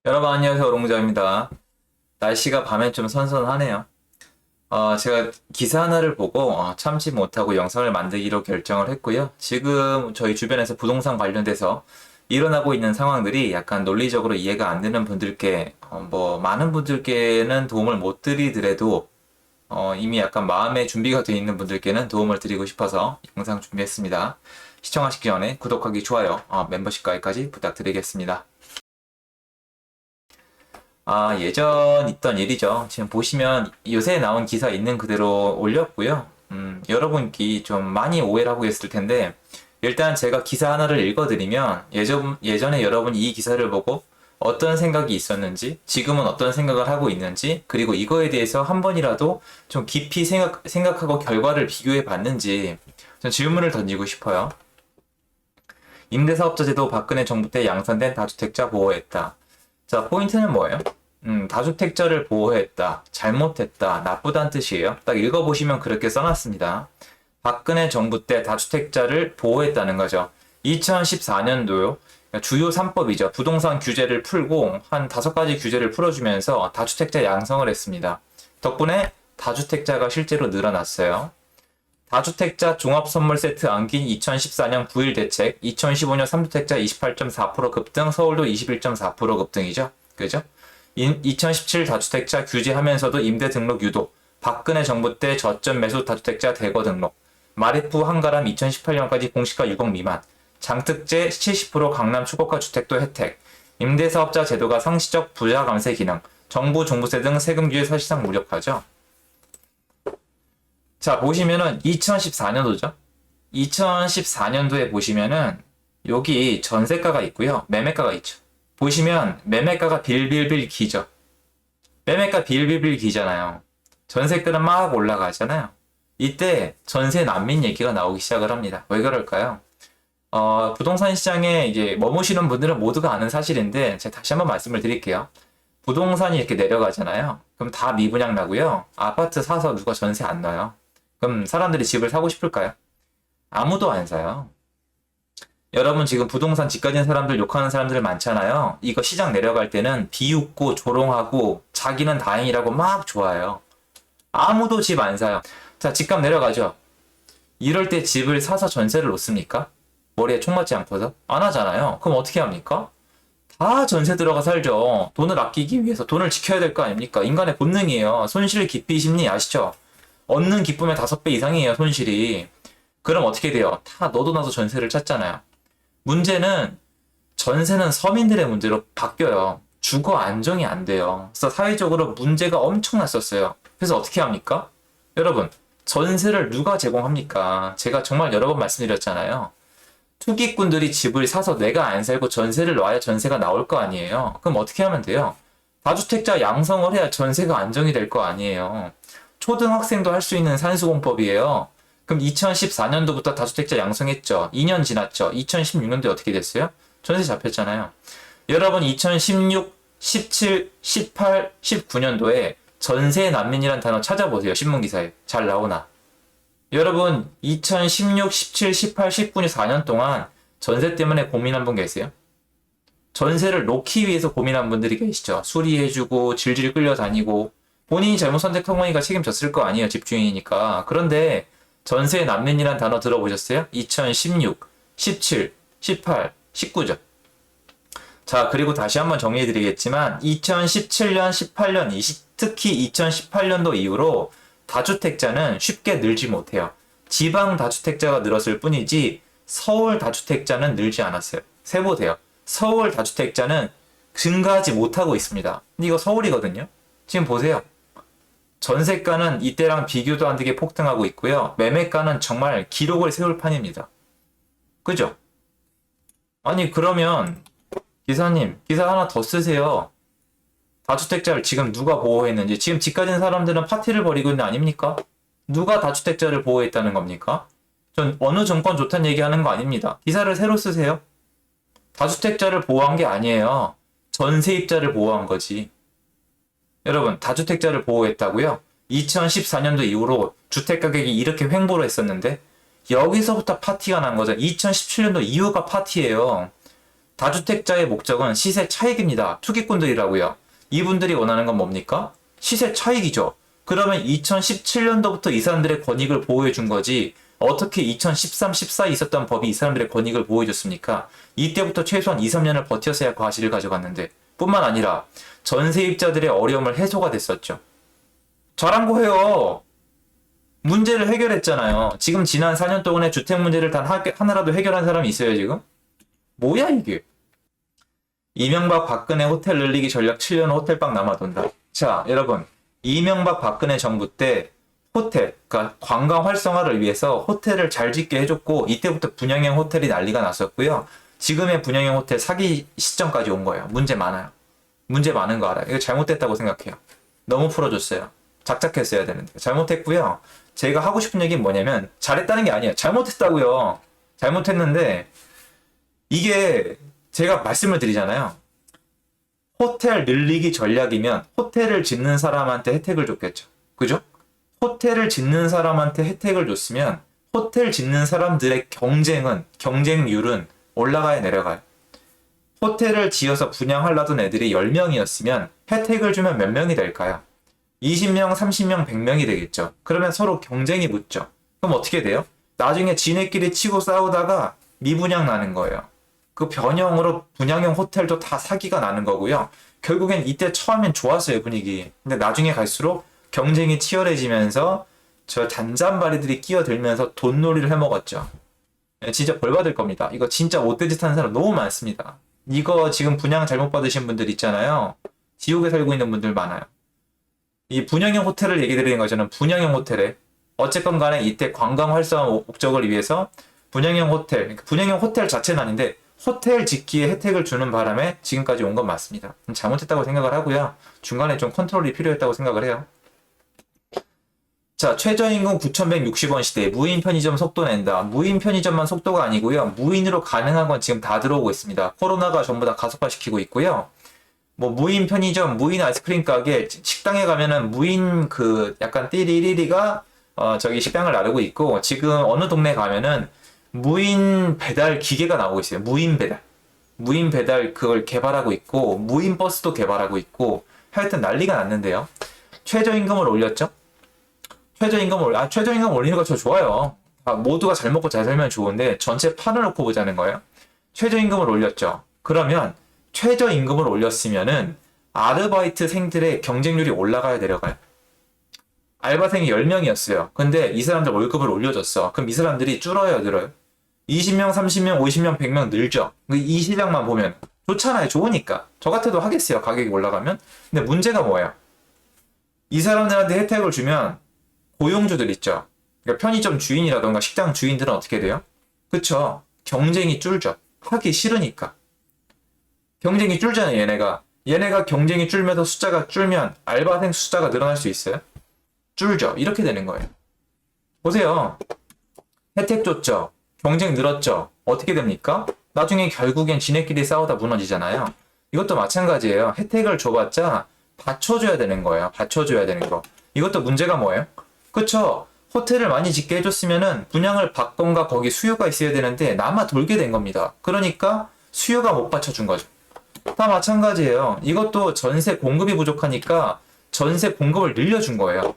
여러분 안녕하세요. 롱자입니다. 날씨가 밤엔 좀 선선하네요. 제가 기사 하나를 보고 참지 못하고 영상을 만들기로 결정을 했고요. 지금 저희 주변에서 부동산 관련돼서 일어나고 있는 상황들이 약간 논리적으로 이해가 안 되는 분들께 많은 분들께는 도움을 못 드리더라도 이미 약간 마음의 준비가 되어 있는 분들께는 도움을 드리고 싶어서 영상 준비했습니다. 시청하시기 전에 구독하기, 좋아요, 멤버십 가입까지 부탁드리겠습니다. 예전 있던 일이죠. 지금 보시면 요새 나온 기사 있는 그대로 올렸고요. 여러분께 좀 많이 오해를 하고 있을 텐데, 일단 제가 기사 하나를 읽어드리면, 예전에 여러분이 이 기사를 보고 어떤 생각이 있었는지, 지금은 어떤 생각을 하고 있는지, 그리고 이거에 대해서 한 번이라도 좀 깊이 생각하고 결과를 비교해 봤는지, 좀 질문을 던지고 싶어요. 임대사업자 제도 박근혜 정부 때 양산된 다주택자 보호했다. 자, 포인트는 뭐예요? 다주택자를 보호했다, 잘못했다, 나쁘다는 뜻이에요. 딱 읽어보시면 그렇게 써놨습니다. 박근혜 정부 때 다주택자를 보호했다는 거죠. 2014년도요. 주요 3법이죠. 부동산 규제를 풀고 한 5가지 규제를 풀어주면서 다주택자 양성을 했습니다. 덕분에 다주택자가 실제로 늘어났어요. 다주택자 종합선물 세트 안긴 2014년 9일 대책, 2015년 3주택자 28.4% 급등, 서울도 21.4% 급등이죠. 그죠? 2017 다주택자 규제하면서도 임대 등록 유도, 박근혜 정부 때 저점 매수 다주택자 대거 등록, 마레프 한가람 2018년까지 공시가 6억 미만, 장특제 70% 강남 초고가 주택도 혜택, 임대사업자 제도가 상시적 부자 감세 기능, 정부 종부세 등 세금 규제 사실상 무력화죠. 자, 보시면은 2014년도죠. 2014년도에 보시면은 여기 전세가가 있고요. 매매가가 있죠. 보시면 매매가가 빌빌빌 기죠. 매매가 빌빌빌 기잖아요. 전세가는 막 올라가잖아요. 이때 전세 난민 얘기가 나오기 시작을 합니다. 왜 그럴까요? 부동산 시장에 이제 머무시는 분들은 모두가 아는 사실인데 제가 다시 한번 말씀을 드릴게요. 부동산이 이렇게 내려가잖아요. 그럼 다 미분양 나고요. 아파트 사서 누가 전세 안 넣어요. 그럼 사람들이 집을 사고 싶을까요? 아무도 안 사요. 여러분 지금 부동산 집 가진 사람들 욕하는 사람들 많잖아요. 이거 시장 내려갈 때는 비웃고 조롱하고 자기는 다행이라고 막 좋아해요. 아무도 집 안 사요. 자, 집값 내려가죠. 이럴 때 집을 사서 전세를 놓습니까? 머리에 총 맞지 않고서? 안 하잖아요. 그럼 어떻게 합니까? 다 전세 들어가 살죠. 돈을 아끼기 위해서 돈을 지켜야 될 거 아닙니까? 인간의 본능이에요. 손실 기피 심리 아시죠? 얻는 기쁨의 5배 이상이에요, 손실이. 그럼 어떻게 돼요? 다 너도 나도 전세를 찾잖아요. 문제는 전세는 서민들의 문제로 바뀌어요. 주거 안정이 안 돼요. 그래서 사회적으로 문제가 엄청났었어요. 그래서 어떻게 합니까? 여러분, 전세를 누가 제공합니까? 제가 정말 여러 번 말씀드렸잖아요. 투기꾼들이 집을 사서 내가 안 살고 전세를 놔야 전세가 나올 거 아니에요. 그럼 어떻게 하면 돼요? 다주택자 양성을 해야 전세가 안정이 될 거 아니에요. 초등학생도 할 수 있는 산수공법이에요. 그럼 2014년도부터 다주택자 양성했죠. 2년 지났죠. 2016년도에 어떻게 됐어요? 전세 잡혔잖아요. 여러분 2016, 17, 18, 19년도에 전세 난민이란 단어 찾아보세요. 신문기사에. 잘 나오나. 여러분 2016, 17, 18, 19년 4년 동안 전세 때문에 고민한 분 계세요? 전세를 놓기 위해서 고민한 분들이 계시죠. 수리해주고 질질 끌려다니고 본인이 잘못 선택한 거니까 책임졌을 거 아니에요. 집주인이니까. 그런데 전세 난민이란 단어 들어보셨어요? 2016, 17, 18, 19죠. 자, 그리고 다시 한번 정리해드리겠지만 2017년, 18년, 특히 2018년도 이후로 다주택자는 쉽게 늘지 못해요. 지방 다주택자가 늘었을 뿐이지 서울 다주택자는 늘지 않았어요. 세보세요. 서울 다주택자는 증가하지 못하고 있습니다. 근데 이거 서울이거든요. 지금 보세요. 전세가는 이때랑 비교도 안 되게 폭등하고 있고요. 매매가는 정말 기록을 세울 판입니다. 그죠? 아니 그러면 기사님 기사 하나 더 쓰세요. 다주택자를 지금 누가 보호했는지. 지금 집 가진 사람들은 파티를 벌이고 있는 거 아닙니까? 누가 다주택자를 보호했다는 겁니까? 전 어느 정권 좋다는 얘기하는 거 아닙니다. 기사를 새로 쓰세요. 다주택자를 보호한 게 아니에요. 전세입자를 보호한 거지. 여러분 다주택자를 보호했다고요? 2014년도 이후로 주택가격이 이렇게 횡보를 했었는데 여기서부터 파티가 난 거죠. 2017년도 이후가 파티예요. 다주택자의 목적은 시세 차익입니다. 투기꾼들이라고요. 이분들이 원하는 건 뭡니까? 시세 차익이죠. 그러면 2017년도부터 이 사람들의 권익을 보호해 준 거지 어떻게 2013, 14에 있었던 법이 이 사람들의 권익을 보호해 줬습니까? 이때부터 최소한 2, 3년을 버텨서야 과실을 가져갔는데 뿐만 아니라 전세입자들의 어려움을 해소가 됐었죠. 잘한 거예요. 문제를 해결했잖아요. 지금 지난 4년 동안의 주택 문제를 단 하나라도 해결한 사람이 있어요, 지금? 뭐야, 이게? 이명박 박근혜 호텔 늘리기 전략 7년 호텔방 남아돈다. 자, 여러분. 이명박 박근혜 정부 때 호텔, 그러니까 관광 활성화를 위해서 호텔을 잘 짓게 해줬고, 이때부터 분양형 호텔이 난리가 났었고요. 지금의 분양형 호텔 사기 시점까지 온 거예요. 문제 많아요. 문제 많은 거 알아요. 이거 잘못됐다고 생각해요. 너무 풀어줬어요. 작작했어야 되는데. 잘못했고요. 제가 하고 싶은 얘기는 뭐냐면, 잘했다는 게 아니에요. 잘못했다고요. 잘못했는데, 이게 제가 말씀을 드리잖아요. 호텔 늘리기 전략이면 호텔을 짓는 사람한테 혜택을 줬겠죠. 그죠? 호텔을 짓는 사람한테 혜택을 줬으면 호텔 짓는 사람들의 경쟁률은 올라가야 내려가요. 호텔을 지어서 분양하려던 애들이 10명이었으면 혜택을 주면 몇 명이 될까요? 20명, 30명, 100명이 되겠죠. 그러면 서로 경쟁이 붙죠. 그럼 어떻게 돼요? 나중에 지네끼리 치고 싸우다가 미분양 나는 거예요. 그 변형으로 분양형 호텔도 다 사기가 나는 거고요. 결국엔 이때 처음엔 좋았어요, 분위기. 근데 나중에 갈수록 경쟁이 치열해지면서 저 잔잔바리들이 끼어들면서 돈놀이를 해먹었죠. 진짜 벌 받을 겁니다. 이거 진짜 못된 짓 하는 사람 너무 많습니다. 이거 지금 분양 잘못 받으신 분들 있잖아요. 지옥에 살고 있는 분들 많아요. 이 분양형 호텔을 얘기 드리는 거잖아요. 분양형 호텔에 어쨌건 간에 이때 관광 활성화 목적을 위해서 분양형 호텔 자체는 아닌데 호텔 짓기에 혜택을 주는 바람에 지금까지 온 건 맞습니다. 잘못했다고 생각을 하고요. 중간에 좀 컨트롤이 필요했다고 생각을 해요. 자, 최저임금 9,160원 시대 무인 편의점 속도 낸다. 무인 편의점만 속도가 아니고요. 무인으로 가능한 건 지금 다 들어오고 있습니다. 코로나가 전부 다 가속화시키고 있고요. 뭐 무인 편의점, 무인 아이스크림 가게, 식당에 가면은 무인 약간 띠리리리가 저기 식당을 나르고 있고 지금 어느 동네 가면은 무인 배달 기계가 나오고 있어요. 무인 배달 그걸 개발하고 있고 무인 버스도 개발하고 있고 하여튼 난리가 났는데요. 최저임금을 올렸죠. 최저임금 올리는 거 저 좋아요. 모두가 잘 먹고 잘 살면 좋은데 전체 판을 놓고 보자는 거예요. 최저임금을 올렸죠. 그러면 최저임금을 올렸으면은 아르바이트생들의 경쟁률이 올라가야 내려가요. 알바생이 10명이었어요. 근데 이 사람들 월급을 올려줬어. 그럼 이 사람들이 줄어요, 늘어요? 20명, 30명, 50명, 100명 늘죠. 이 시장만 보면 좋잖아요. 좋으니까. 저 같아도 하겠어요. 가격이 올라가면. 근데 문제가 뭐예요? 이 사람들한테 혜택을 주면 고용주들 있죠. 그러니까 편의점 주인이라던가 식당 주인들은 어떻게 돼요? 그쵸? 경쟁이 줄죠. 하기 싫으니까. 경쟁이 줄잖아요, 얘네가 경쟁이 줄면서 숫자가 줄면 알바생 숫자가 늘어날 수 있어요? 줄죠. 이렇게 되는 거예요. 보세요. 혜택 줬죠. 경쟁 늘었죠. 어떻게 됩니까? 나중에 결국엔 지네끼리 싸우다 무너지잖아요. 이것도 마찬가지예요. 혜택을 줘봤자 받쳐줘야 되는 거예요. 받쳐줘야 되는 거. 이것도 문제가 뭐예요? 그쵸? 호텔을 많이 짓게 해줬으면은 분양을 받건가 거기 수요가 있어야 되는데 남아 돌게 된 겁니다. 그러니까 수요가 못 받쳐준 거죠. 다 마찬가지예요. 이것도 전세 공급이 부족하니까 전세 공급을 늘려준 거예요.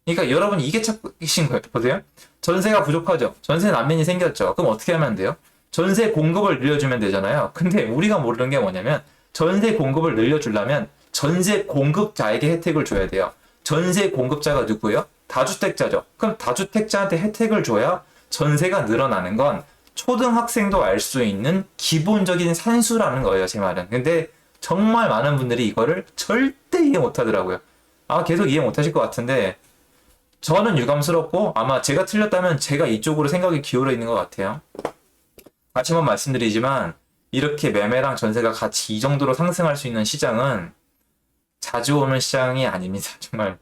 그러니까 여러분 이게 착각이신 거예요. 보세요. 전세가 부족하죠. 전세 난민이 생겼죠. 그럼 어떻게 하면 돼요? 전세 공급을 늘려주면 되잖아요. 근데 우리가 모르는 게 뭐냐면 전세 공급을 늘려주려면 전세 공급자에게 혜택을 줘야 돼요. 전세 공급자가 누구예요? 다주택자죠. 그럼 다주택자한테 혜택을 줘야 전세가 늘어나는 건 초등학생도 알 수 있는 기본적인 산수라는 거예요. 제 말은. 근데 정말 많은 분들이 이거를 절대 이해 못 하더라고요. 계속 이해 못 하실 것 같은데 저는 유감스럽고 아마 제가 틀렸다면 제가 이쪽으로 생각이 기울어 있는 것 같아요. 다시 한번 말씀드리지만 이렇게 매매랑 전세가 같이 이 정도로 상승할 수 있는 시장은 자주 오는 시장이 아닙니다. 정말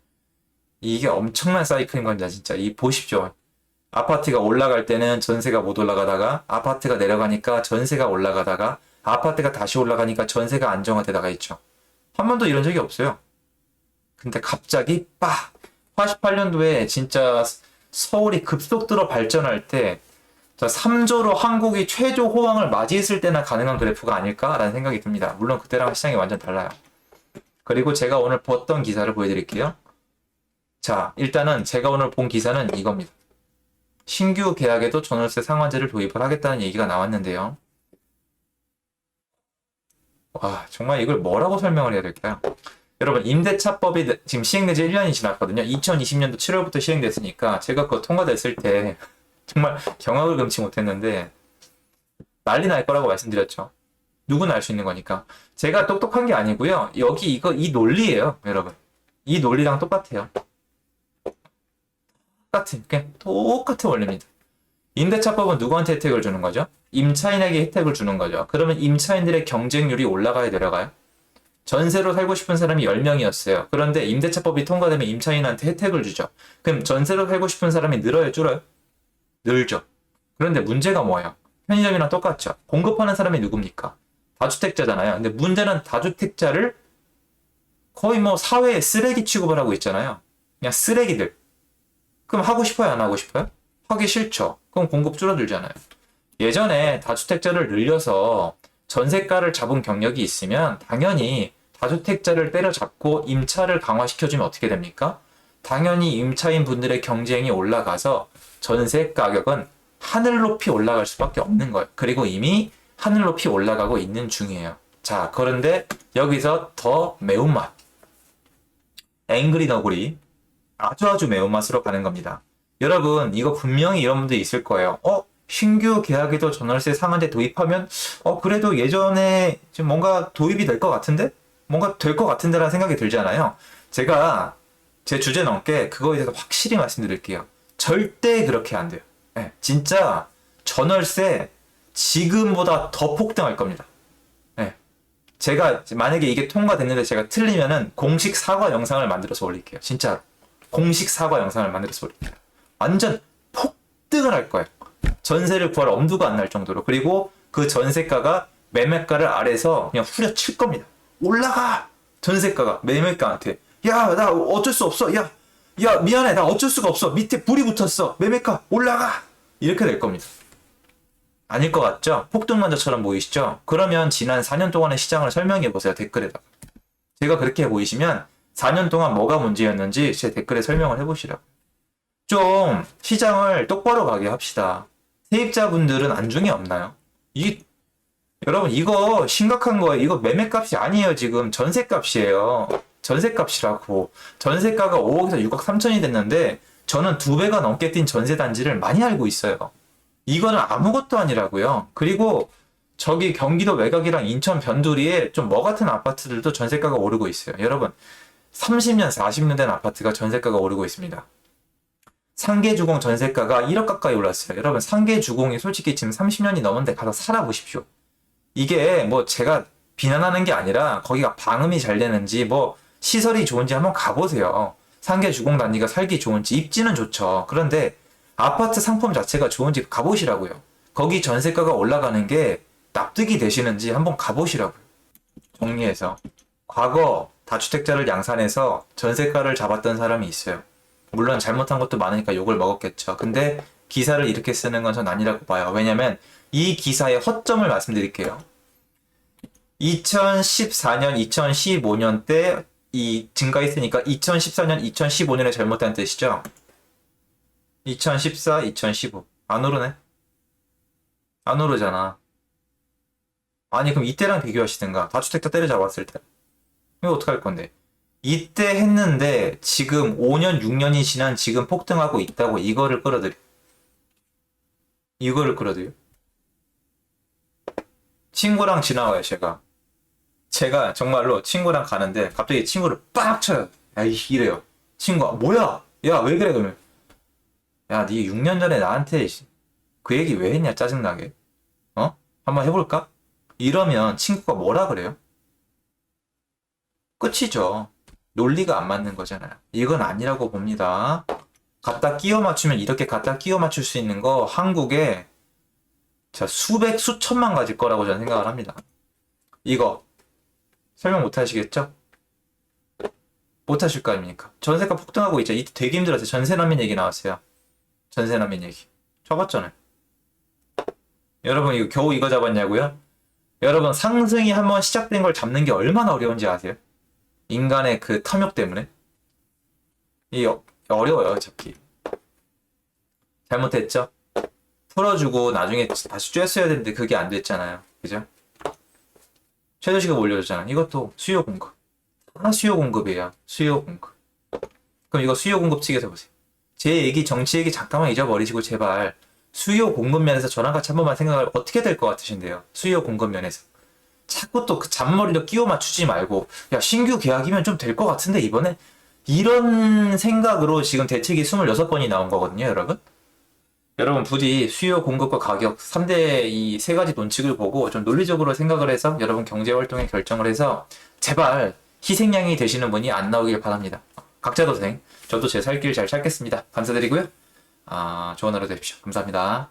이게 엄청난 사이클인 건지 진짜 보십시오. 아파트가 올라갈 때는 전세가 못 올라가다가 아파트가 내려가니까 전세가 올라가다가 아파트가 다시 올라가니까 전세가 안정화되다가 있죠. 한 번도 이런 적이 없어요. 근데 갑자기 88년도에 진짜 서울이 급속도로 발전할 때 자, 3조로 한국이 최저 호황을 맞이했을 때나 가능한 그래프가 아닐까라는 생각이 듭니다. 물론 그때랑 시장이 완전 달라요. 그리고 제가 오늘 봤던 기사를 보여드릴게요. 자, 일단은 제가 오늘 본 기사는 이겁니다. 신규 계약에도 전월세 상한제를 도입을 하겠다는 얘기가 나왔는데요. 와, 정말 이걸 뭐라고 설명을 해야 될까요? 여러분, 임대차법이 지금 시행된 지 1년이 지났거든요. 2020년도 7월부터 시행됐으니까 제가 그거 통과됐을 때 정말 경악을 금치 못했는데 난리 날 거라고 말씀드렸죠. 누구나 알 수 있는 거니까. 제가 똑똑한 게 아니고요. 여기 이 논리예요, 여러분. 이 논리랑 똑같아요. 그냥 똑같은 원리입니다. 임대차법은 누구한테 혜택을 주는 거죠? 임차인에게 혜택을 주는 거죠. 그러면 임차인들의 경쟁률이 올라가야 내려가요? 전세로 살고 싶은 사람이 10명이었어요. 그런데 임대차법이 통과되면 임차인한테 혜택을 주죠. 그럼 전세로 살고 싶은 사람이 늘어요, 줄어요? 늘죠. 그런데 문제가 뭐예요? 편의점이랑 똑같죠. 공급하는 사람이 누굽니까? 다주택자잖아요. 근데 문제는 다주택자를 거의 뭐 사회에 쓰레기 취급을 하고 있잖아요. 그냥 쓰레기들. 그럼 하고 싶어요, 안 하고 싶어요? 하기 싫죠. 그럼 공급 줄어들잖아요. 예전에 다주택자를 늘려서 전세가를 잡은 경력이 있으면 당연히 다주택자를 때려잡고 임차를 강화시켜주면 어떻게 됩니까? 당연히 임차인 분들의 경쟁이 올라가서 전세 가격은 하늘 높이 올라갈 수밖에 없는 거예요. 그리고 이미 하늘 높이 올라가고 있는 중이에요. 자, 그런데 여기서 더 매운맛. 앵그리 너구리. 아주 매운맛으로 가는 겁니다. 여러분, 이거 분명히 이런 분들 있을 거예요. 신규 계약에도 전월세 상한제 도입하면, 그래도 예전에 좀 뭔가 도입이 될 것 같은데? 뭔가 될 것 같은데 라는 생각이 들잖아요. 제가 제 주제 넘게 그거에 대해서 확실히 말씀드릴게요. 절대 그렇게 안 돼요. 네, 진짜 전월세 지금보다 더 폭등할 겁니다. 네, 제가 만약에 이게 통과됐는데 제가 틀리면은 공식 사과 영상을 만들어서 올릴게요. 진짜로. 공식 사과 영상을 만들어서 올릴게요. 완전 폭등을 할 거예요. 전세를 구할 엄두가 안 날 정도로. 그리고 그 전세가가 매매가를 아래서 그냥 후려칠 겁니다. 올라가! 전세가가 매매가한테. 야, 나 어쩔 수 없어. 야, 미안해. 나 어쩔 수가 없어. 밑에 불이 붙었어. 매매가 올라가! 이렇게 될 겁니다. 아닐 것 같죠? 폭등만저처럼 보이시죠? 그러면 지난 4년 동안의 시장을 설명해 보세요. 댓글에다가. 제가 그렇게 보이시면 4년 동안 뭐가 문제였는지 제 댓글에 설명을 해보시라고. 좀 시장을 똑바로 가게 합시다. 세입자분들은 안중에 없나요? 여러분 이거 심각한 거예요. 이거 매매값이 아니에요. 지금 전세값이에요. 전세값이라고. 전세가가 5억에서 6억 3천이 됐는데 저는 2배가 넘게 뛴 전세단지를 많이 알고 있어요. 이거는 아무것도 아니라고요. 그리고 저기 경기도 외곽이랑 인천 변두리에 좀 뭐 같은 아파트들도 전세가가 오르고 있어요. 여러분 30년, 40년 된 아파트가 전세가가 오르고 있습니다. 상계주공 전세가가 1억 가까이 올랐어요. 여러분 상계주공이 솔직히 지금 30년이 넘은데 가서 살아보십시오. 이게 뭐 제가 비난하는 게 아니라 거기가 방음이 잘 되는지 뭐 시설이 좋은지 한번 가보세요. 상계주공 단지가 살기 좋은지 입지는 좋죠. 그런데 아파트 상품 자체가 좋은지 가보시라고요. 거기 전세가가 올라가는 게 납득이 되시는지 한번 가보시라고요. 정리해서 과거 다주택자를 양산해서 전세가를 잡았던 사람이 있어요. 물론 잘못한 것도 많으니까 욕을 먹었겠죠. 근데 기사를 이렇게 쓰는 건 전 아니라고 봐요. 왜냐면 이 기사의 허점을 말씀드릴게요. 2014년, 2015년 때 이 증가했으니까 2014년, 2015년에 잘못한 뜻이죠. 2014, 2015. 안 오르네? 안 오르잖아. 아니 그럼 이때랑 비교하시든가. 다주택자 때려잡았을 때. 이거 어떡할 건데? 이때 했는데 지금 5년, 6년이 지난 지금 폭등하고 있다고 이거를 끌어들여. 이거를 끌어들여. 친구랑 지나가요, 제가 정말로 친구랑 가는데 갑자기 친구를 빡 쳐요. 야, 이래요. 친구가 뭐야? 야, 왜 그래 그러면? 야, 니 6년 전에 나한테 그 얘기 왜 했냐 짜증나게. 한번 해볼까? 이러면 친구가 뭐라 그래요? 끝이죠. 논리가 안 맞는 거잖아요. 이건 아니라고 봅니다. 갖다 끼워 맞추면 이렇게 갖다 끼워 맞출 수 있는 거 한국에 수백, 수천만 가지 거라고 저는 생각을 합니다. 이거 설명 못 하시겠죠? 못 하실 거 아닙니까? 전세가 폭등하고 있죠. 이때 되게 힘들었어요. 전세 난민 얘기 나왔어요. 전세 난민 얘기. 쳐봤잖아요. 여러분 이거 겨우 이거 잡았냐고요? 여러분 상승이 한번 시작된 걸 잡는 게 얼마나 어려운지 아세요? 인간의 그 탐욕 때문에 이 어려워요 잡기. 잘못했죠? 풀어주고 나중에 다시 쬐어야 되는데 그게 안 됐잖아요. 그죠? 최저시급 올려줬잖아. 이것도 수요 공급. 다 수요 공급이에요. 수요 공급. 그럼 이거 수요 공급 측에서 보세요. 제 얘기 정치 얘기 잠깐만 잊어버리시고 제발 수요 공급 면에서 저랑 같이 한 번만 생각을 어떻게 될 것 같으신데요? 수요 공급 면에서. 자꾸 또 그 잔머리로 끼워 맞추지 말고 야 신규 계약이면 좀 될 것 같은데 이번에 이런 생각으로 지금 대책이 26번이 나온 거거든요 여러분. 여러분 부디 수요 공급과 가격 3대 이 세 가지 논칙을 보고 좀 논리적으로 생각을 해서 여러분 경제활동에 결정을 해서 제발 희생양이 되시는 분이 안 나오길 바랍니다. 각자 도생 저도 제 살 길 잘 찾겠습니다. 감사드리고요. 좋은 하루 되십시오. 감사합니다.